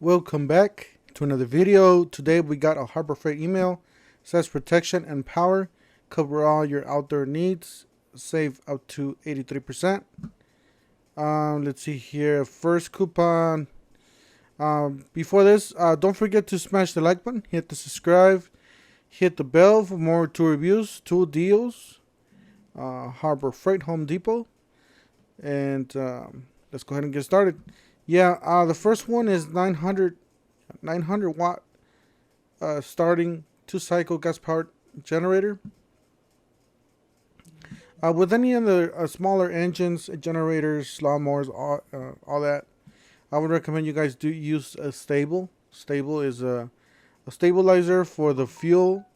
Welcome back to another video. Today we got a Harbor Freight email. It says protection and power. Cover all your outdoor needs. Save up to 83%. Let's see here. First coupon. Before this, don't forget to smash the like button. Hit the subscribe. Hit the bell for more tool reviews, tool deals. Harbor Freight, Home Depot. And let's go ahead and get started. Yeah, the first one is 900 watt starting 2-cycle gas powered generator. With any of the smaller engines, generators, lawnmowers, all that, I would recommend you guys do use a stable. Stable is a stabilizer for the fuel.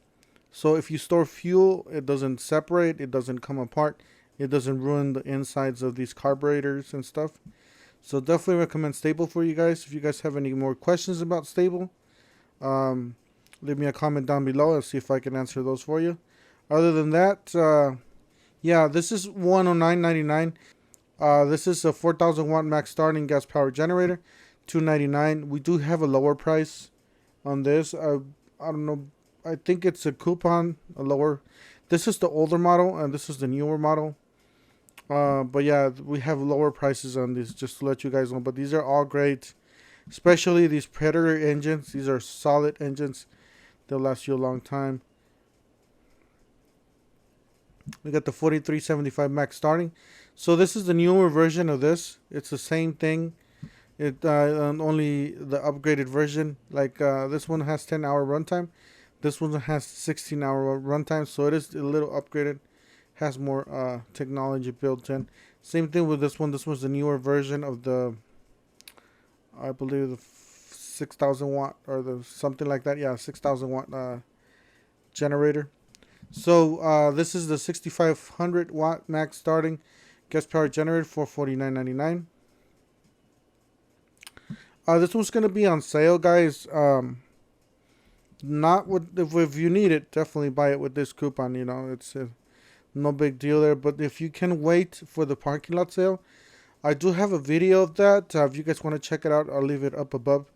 So if you store fuel, it doesn't separate, it doesn't come apart, it doesn't ruin the insides of these carburetors and stuff. So definitely recommend stable for you guys. If you guys have any more questions about stable, leave me a comment down below. I'll see if I can answer those for you. Other than that, yeah, this is $109.99. This is a 4,000 watt max starting gas power generator, $299. We do have a lower price on this. I don't know. I think it's a coupon, a lower. This is the older model, and this is the newer model. But yeah, we have lower prices on these, just to let you guys know. But these are all great, especially these Predator engines. These are solid engines. They'll last you a long time. We got the 4375 max starting. So this is the newer version of this. It's the same thing. It only the upgraded version. Like this one has 10-hour runtime. This one has 16-hour runtime. So it is a little upgraded. Has more technology built in. Same thing with this one. This was the newer version of the, I believe, the 6,000 watt or the something like that. Yeah, 6,000 watt generator. So this is the 6,500 watt max starting gas powered generator for $49.99. This one's gonna be on sale, guys. Not with, if you need it, definitely buy it with this coupon. You know, it's no big deal there. But if you can wait for the parking lot sale, I do have a video of that. If you guys want to check it out, I'll leave it up above.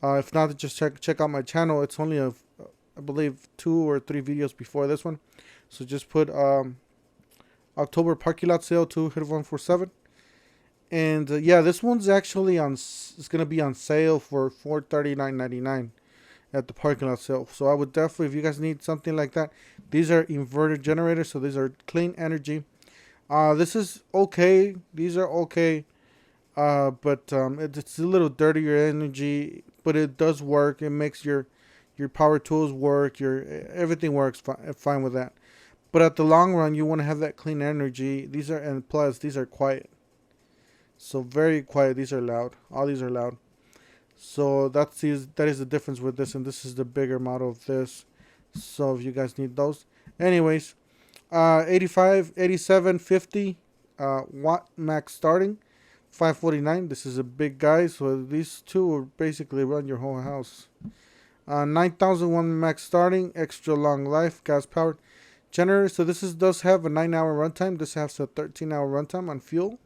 If not, just check out my channel. It's only I believe 2 or 3 videos before this one. So just put October parking lot sale to hit 147. And yeah, this one's actually on. It's gonna be on sale for $439.99 at the parking lot sale. So I would definitely, if you guys need something like that, these are inverter generators, so these are clean energy. This is okay. These are okay. But it's a little dirtier energy, but it does work. It makes your power tools work. Everything works fine with that. But at the long run, you want to have that clean energy. These are, and plus these are quiet. So very quiet. These are loud. All these are loud. So that is the difference with this, and this is the bigger model of this. So if you guys need those, anyways, 85, 87, 50 watt max starting, $549. This is a big guy, so these two will basically run your whole house. 9,001 max starting, extra long life, gas powered generator. So this does have a 9-hour runtime. This has a 13-hour runtime on fuel.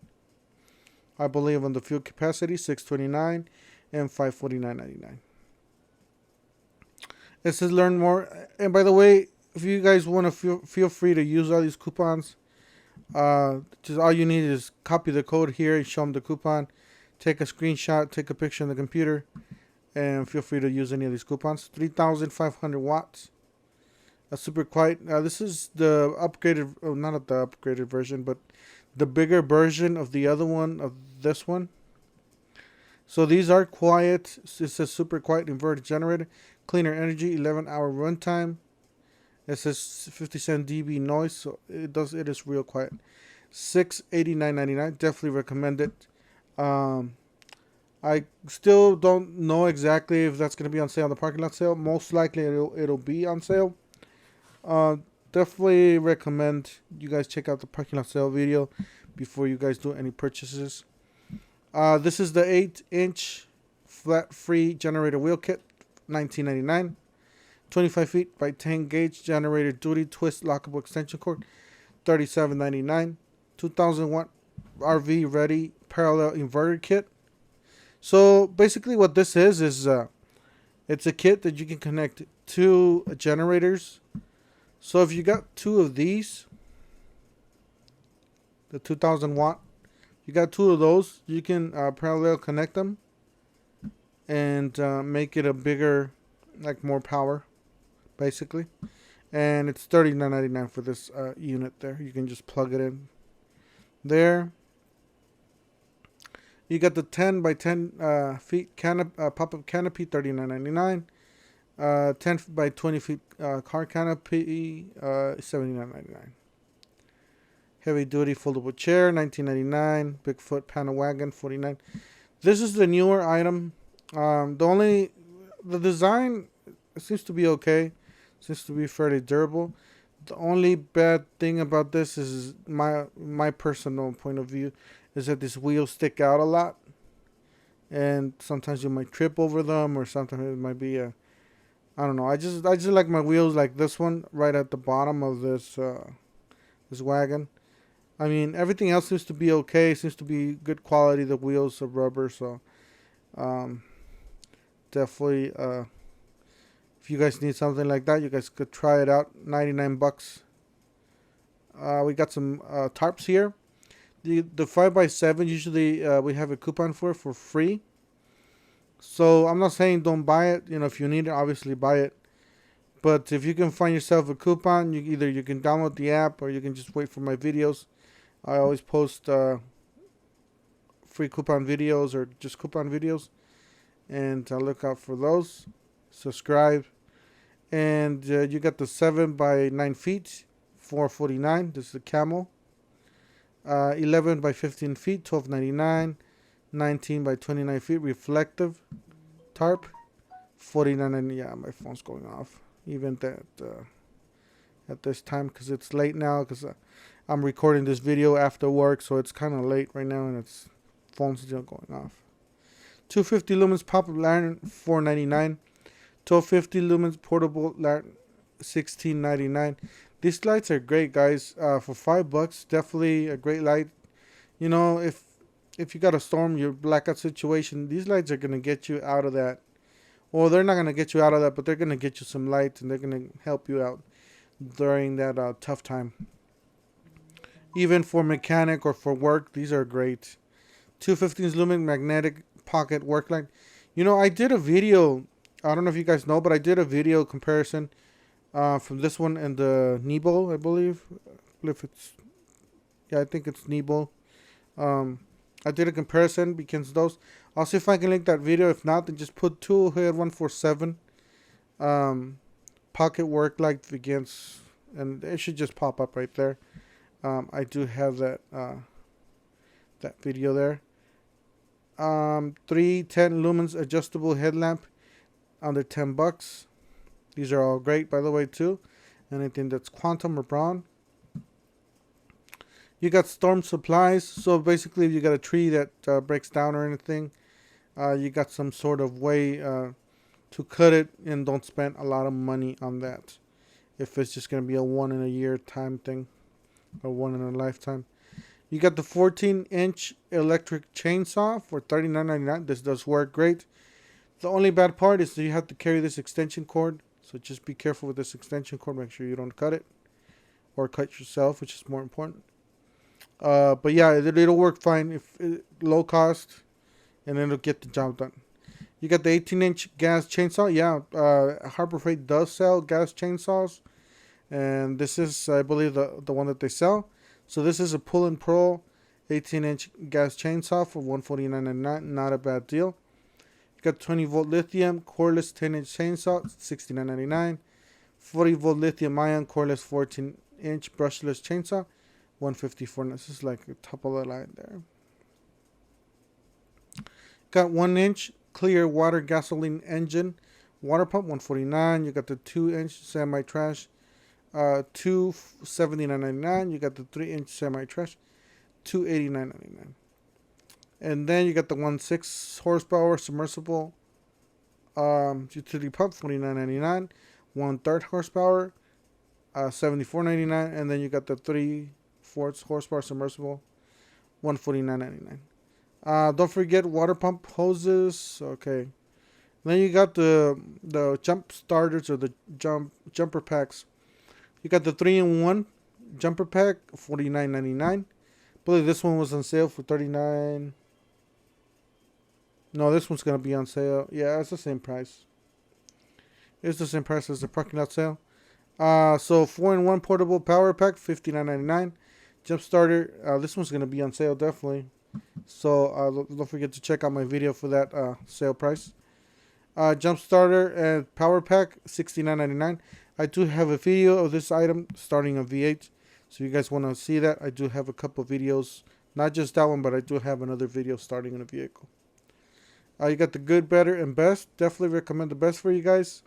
I believe on the fuel capacity, 629 and $549.99. It says learn more. And by the way, if you guys want to feel free to use all these coupons. Just all you need is copy the code here and show them the coupon. Take a screenshot, take a picture on the computer, and feel free to use any of these coupons. 3,500 watts. A super quiet. This is the upgraded, not the upgraded version, but the bigger version of the other one, of this one. So these are quiet. It's a super quiet inverter generator. Cleaner energy, 11-hour runtime. It says 57 dB noise, so it is real quiet. $689.99. Definitely recommend it. I still don't know exactly if that's gonna be on sale on the parking lot sale. Most likely it'll be on sale. Definitely recommend you guys check out the parking lot sale video before you guys do any purchases. This is the 8-inch flat free generator wheel kit, $19.99. 25 feet by 10 gauge generator duty twist lockable extension cord, $37.99. 2,000 watt RV ready parallel inverter kit, So basically what this is it's a kit that you can connect two generators. So if you got two of these, the 2000 watt, you got two of those, you can parallel connect them and make it a bigger, like more power, basically. And it's $39.99 for this unit there. You can just plug it in there. You got the 10 by 10 feet pop-up canopy, $39.99. 10 by 20 feet car canopy, $79.99. Heavy duty foldable chair, $19.99. Bigfoot panel wagon, $49. This is the newer item. The design seems to be okay. Seems to be fairly durable. The only bad thing about this is my personal point of view is that these wheels stick out a lot, and sometimes you might trip over them, or sometimes it might be a, I don't know. I just like my wheels like this one right at the bottom of this wagon. I mean, everything else seems to be okay. Seems to be good quality. The wheels are rubber, so definitely. If you guys need something like that, you guys could try it out. $99. We got some tarps here. The 5x7 usually we have a coupon for free. So I'm not saying don't buy it. You know, if you need it, obviously buy it. But if you can find yourself a coupon, you can download the app or you can just wait for my videos. I always post free coupon videos or just coupon videos, and look out for those. Subscribe, and you got the 7 by 9 feet, $4.49. This is a camel. 11 by 15 feet, $12.99. 19 by 29 feet, reflective tarp, $49.99. Yeah, my phone's going off even at this time because it's late now, because I'm recording this video after work, so it's kind of late right now and it's phone's still going off. 250 lumens pop-up lantern, $4.99. 1250 lumens portable lantern, $16.99. These lights are great, guys. For $5, definitely a great light. You know, if you got a storm, your blackout situation, these lights are gonna get you out of that. Well, they're not gonna get you out of that, but they're gonna get you some lights, and they're gonna help you out during that tough time. Even for mechanic or for work, these are great. 215 lumen magnetic pocket work light. You know, I did a video. I don't know if you guys know, but I did a video comparison from this one and the Nebo, I believe. If it's, yeah, I think it's Nebo. I did a comparison because those. I'll see if I can link that video. If not, then just put 20147 pocket work light against, and it should just pop up right there. I do have that that video there. 310 lumens adjustable headlamp, under $10. These are all great, by the way, too. Anything that's quantum or brown. You got storm supplies. So basically, if you got a tree that breaks down or anything, you got some sort of way to cut it, and don't spend a lot of money on that. If it's just going to be a 1 in a year time thing, or 1 in a lifetime. You got the 14-inch electric chainsaw for $39.99. This does work great. The only bad part is that you have to carry this extension cord. So just be careful with this extension cord. Make sure you don't cut it, or cut yourself, which is more important. But yeah, it'll work fine. Low cost, and it'll get the job done. You got the 18-inch gas chainsaw. Yeah, Harbor Freight does sell gas chainsaws, and this is, I believe, the one that they sell. So this is a pull and pro 18-inch gas chainsaw for $149.99. Not a bad deal. You got 20-volt lithium cordless 10-inch chainsaw, $69.99. 40-volt lithium ion cordless 14-inch brushless chainsaw, $154. This is like the top of the line there. Got 1-inch clear water gasoline engine water pump, $149. You got the 2-inch semi trash, $279.99. You got the 3-inch semi trash, $289.99. And then you got the 1.6 horsepower submersible utility pump, $49.99. 1/3 horsepower, $74.99. And then you got the 3/4 horsepower submersible, $149.99. Don't forget water pump hoses. Okay. Then you got the jump starters or the jumper packs. You got the 3-in-1 jumper pack, $49.99. I believe this one was on sale for $39. No, this one's gonna be on sale. Yeah, it's the same price. It's the same price as the parking lot sale. So 4-in-1 portable power pack, $59.99. Jump starter. This one's gonna be on sale definitely. So don't forget to check out my video for that sale price. Jump starter and power pack, $69.99. I do have a video of this item starting on V8. So if you guys want to see that, I do have a couple videos. Not just that one, but I do have another video starting in a vehicle. You got the good, better, and best. Definitely recommend the best for you guys.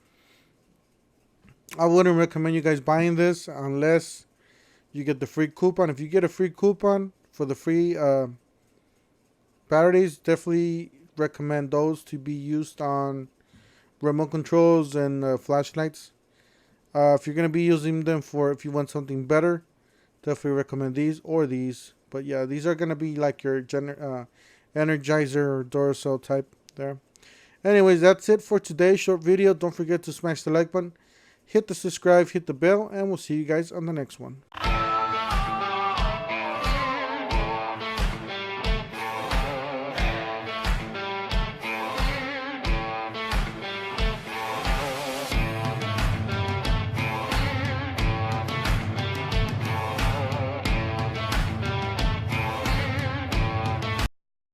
I wouldn't recommend you guys buying this unless you get the free coupon. If you get a free coupon for the free batteries, definitely recommend those to be used on remote controls and flashlights. If you're going to be using them for if you want something better, definitely recommend these or these. But yeah, these are going to be like your Energizer or Duracell type there. Anyways, that's it for today's short video. Don't forget to smash the like button, hit the subscribe, hit the bell, and we'll see you guys on the next one.